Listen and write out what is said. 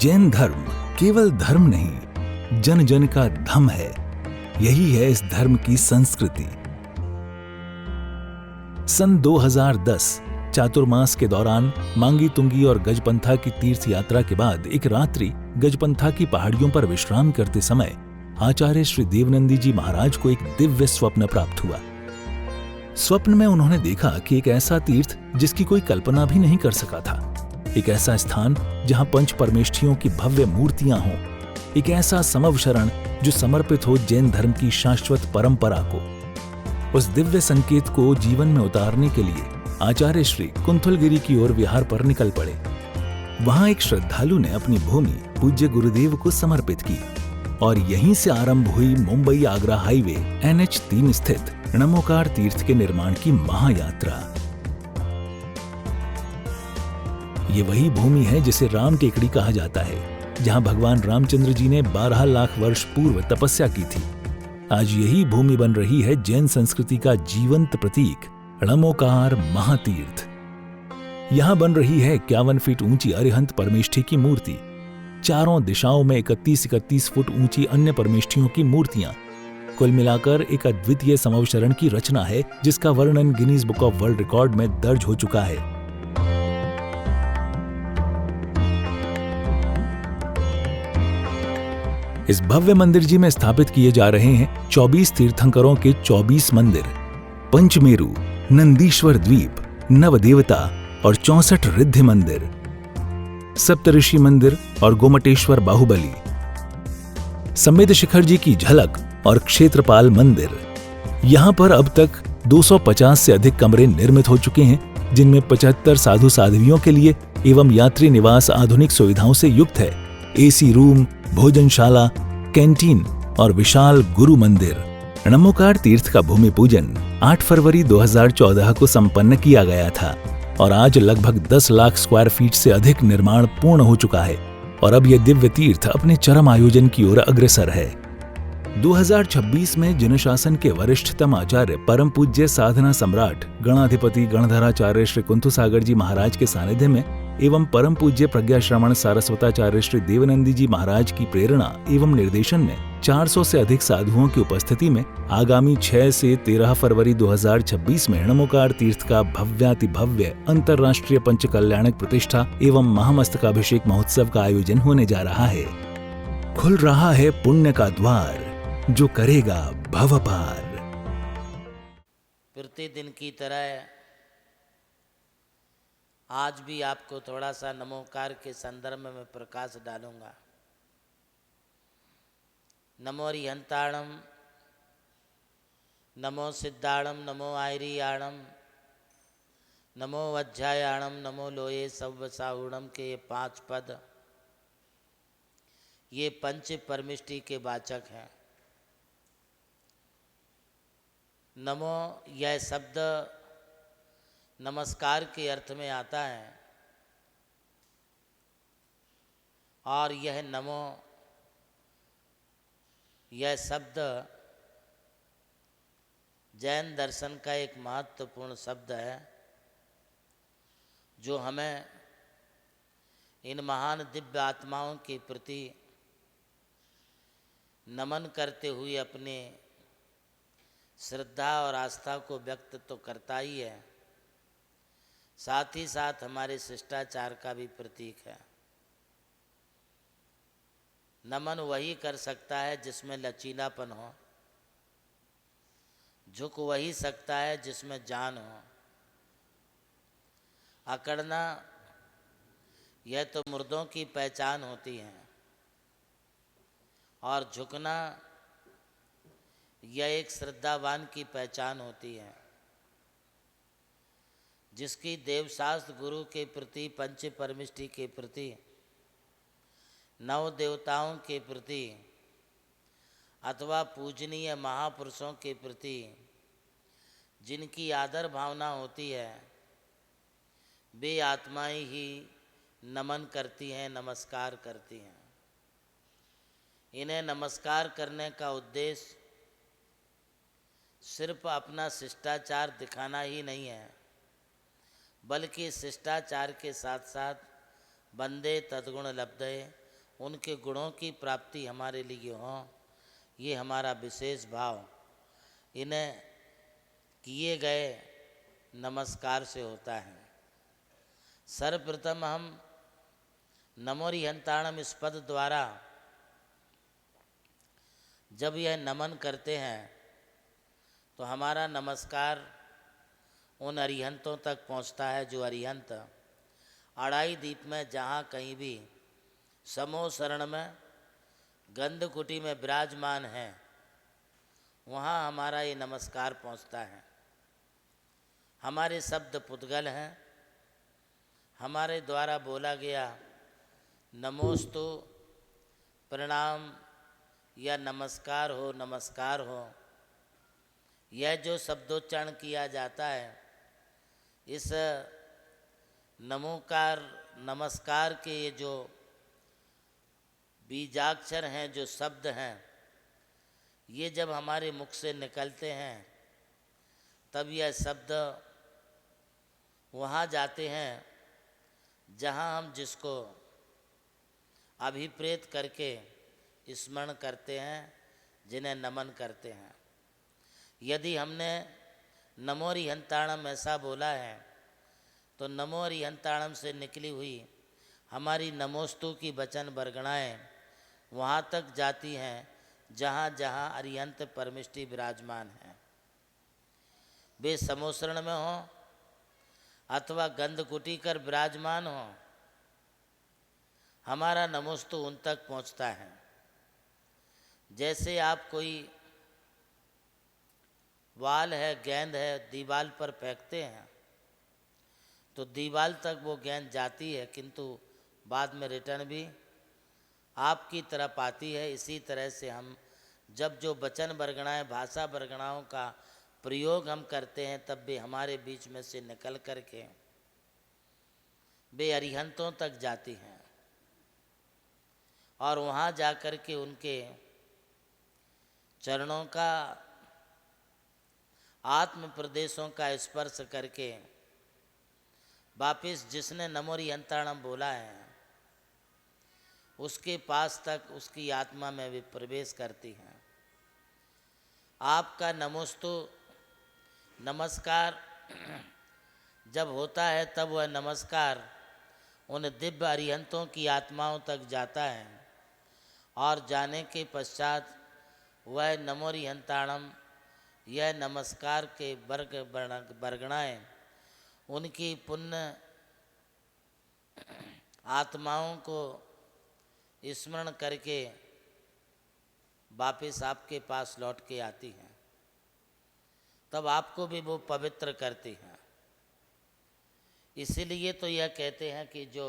जैन धर्म केवल धर्म नहीं, जन जन का धम है। यही है इस धर्म की संस्कृति। सन 2010 चातुर्मास के दौरान मांगी तुंगी और गजपंथा की तीर्थ यात्रा के बाद एक रात्रि गजपंथा की पहाड़ियों पर विश्राम करते समय आचार्य श्री देवनंदी जी महाराज को एक दिव्य स्वप्न प्राप्त हुआ। स्वप्न में उन्होंने देखा कि एक ऐसा तीर्थ जिसकी कोई कल्पना भी नहीं कर सका था, एक ऐसा स्थान जहां पंच परमेष्ठियों की भव्य मूर्तियां हों, एक ऐसा समव शरण जो समर्पित हो जैन धर्म की शाश्वत परंपरा को। उस दिव्य संकेत को जीवन में उतारने के लिए आचार्य श्री कुंथलगिरी की ओर विहार पर निकल पड़े। वहां एक श्रद्धालु ने अपनी भूमि पूज्य गुरुदेव को समर्पित की और यहीं से आरंभ हुई मुंबई आगरा हाईवे NH3 स्थित णमोकार तीर्थ के निर्माण की महायात्रा। ये वही भूमि है जिसे राम टेकड़ी कहा जाता है, जहां भगवान रामचंद्र जी ने 12 लाख वर्ष पूर्व तपस्या की थी। आज यही भूमि बन रही है जैन संस्कृति का जीवंत प्रतीक णमोकार महातीर्थ। यहां बन रही है 51 फीट ऊंची अरिहंत परमेष्ठी की मूर्ति, चारों दिशाओं में 31-31 फुट ऊंची अन्य परमेष्ठियों की मूर्तियां। कुल मिलाकर एक अद्वितीय समव शरण की रचना है जिसका वर्णन Guinness book of world record में दर्ज हो चुका है। इस भव्य मंदिर जी में स्थापित किए जा रहे हैं 24 तीर्थंकरों के 24 मंदिर, पंचमेरु, नंदीश्वर द्वीप, नवदेवता और 64 रिद्धि मंदिर, सप्तऋषि मंदिर और गोमटेश्वर बाहुबली, संबित शिखर जी की झलक और क्षेत्रपाल मंदिर। यहां पर अब तक 250 से अधिक कमरे निर्मित हो चुके हैं, जिनमें 75 साधु साध्वियों के लिए एवं यात्री निवास आधुनिक सुविधाओं से युक्त है। AC रूम, भोजनशाला, कैंटीन और विशाल गुरु मंदिर। णमोकार तीर्थ का भूमि पूजन 8 फरवरी 2014 को संपन्न किया गया था और आज लगभग 10 लाख स्क्वायर फीट से अधिक निर्माण पूर्ण हो चुका है और अब यह दिव्य तीर्थ अपने चरम आयोजन की ओर अग्रसर है। 2026 में जिन शासन के वरिष्ठतम आचार्य परम पूज्य साधना सम्राट गणाधिपति गणधराचार्य श्री कुंथु सागर जी महाराज के सानिध्य में एवं परम पूज्य प्रज्ञा श्रवण सारस्वताचार्य श्री देवनंदी जी महाराज की प्रेरणा एवं निर्देशन में 400 से अधिक साधुओं की उपस्थिति में आगामी 6 से 13 फरवरी 2026 में णमोकार तीर्थ का भव्याति भव्य अंतर्राष्ट्रीय पंच कल्याणक प्रतिष्ठा एवं महामस्तकाभिषेक महोत्सव का आयोजन होने जा रहा है। खुल रहा है पुण्य का द्वार, जो करेगा भव पार। प्रतिदिन की तरह आज भी आपको थोड़ा सा नमोकार के संदर्भ में प्रकाश डालूंगा। नमो रिहंताणम, नमो सिद्धाणम, नमो आयरियाणम, नमो वज्जायाणम, नमो लोये सव्वसाहुणम के ये 5 पद, ये पंच परमिष्टि के वाचक हैं। नमो यह शब्द नमस्कार के अर्थ में आता है और यह नमो यह शब्द जैन दर्शन का एक महत्वपूर्ण शब्द है जो हमें इन महान दिव्य आत्माओं के प्रति नमन करते हुए अपने श्रद्धा और आस्था को व्यक्त तो करता ही है, साथ ही साथ हमारे शिष्टाचार का भी प्रतीक है। नमन वही कर सकता है जिसमें लचीलापन हो, झुक वही सकता है जिसमें जान हो। अकड़ना यह तो मुर्दों की पहचान होती है और झुकना यह एक श्रद्धावान की पहचान होती है, जिसकी देवशास्त्र गुरु के प्रति, पंच परमिष्टि के प्रति, नव देवताओं के प्रति अथवा पूजनीय महापुरुषों के प्रति जिनकी आदर भावना होती है, वे आत्माएं ही नमन करती हैं, नमस्कार करती हैं। इन्हें नमस्कार करने का उद्देश्य सिर्फ अपना शिष्टाचार दिखाना ही नहीं है, बल्कि शिष्टाचार के साथ साथ वंदे तद्गुण लब्धे उनके गुणों की प्राप्ति हमारे लिए हो, ये हमारा विशेष भाव इन्हें किए गए नमस्कार से होता है। सर्वप्रथम हम नमोरिहंताणम इस पद द्वारा जब यह नमन करते हैं तो हमारा नमस्कार उन अरिहंतों तक पहुंचता है जो अरिहंत अड़ाई दीप में जहाँ कहीं भी समो शरण में गंधकुटी में विराजमान हैं, वहाँ हमारा ये नमस्कार पहुंचता है। हमारे शब्द पुद्गल हैं, हमारे द्वारा बोला गया नमोस्तु प्रणाम या नमस्कार हो, यह जो शब्दोच्चारण किया जाता है, इस नमस्कार के ये जो बीजाक्षर हैं, जो शब्द हैं, ये जब हमारे मुख से निकलते हैं तब यह शब्द वहाँ जाते हैं जहाँ हम जिसको अभिप्रेत करके स्मरण करते हैं, जिन्हें नमन करते हैं। यदि हमने नमोरिहंताणम ऐसा बोला है तो नमोरिहंताणम से निकली हुई हमारी नमोस्तु की वचन बरगणाएँ वहाँ तक जाती हैं जहाँ जहाँ अरिहंत परमिष्टि विराजमान हैं, वे समोसरण में हों अथवा गंधकुटी कर विराजमान हों, हमारा नमोस्तु उन तक पहुँचता है। जैसे आप कोई वाल है, गेंद है, दीवाल पर फेंकते हैं तो दीवाल तक वो गेंद जाती है, किंतु बाद में रिटर्न भी आपकी तरफ आती है। इसी तरह से हम जब जो वचन बरगणाएँ, भाषा बरगणाओं का प्रयोग हम करते हैं, तब वे हमारे बीच में से निकल कर के वे अरिहंतों तक जाती हैं और वहाँ जा कर के उनके चरणों का, आत्म प्रदेशों का स्पर्श करके वापिस जिसने नमोरिहंताणम बोला है उसके पास तक उसकी आत्मा में भी प्रवेश करती हैं। आपका नमोस्तु नमस्कार जब होता है तब वह नमस्कार उन दिव्य अरिहंतों की आत्माओं तक जाता है और जाने के पश्चात वह नमोरिहंताणम, यह नमस्कार के बरगणाएँ उनकी पुण्य आत्माओं को स्मरण करके वापिस आपके पास लौट के आती हैं, तब आपको भी वो पवित्र करती हैं। इसीलिए तो यह कहते हैं कि जो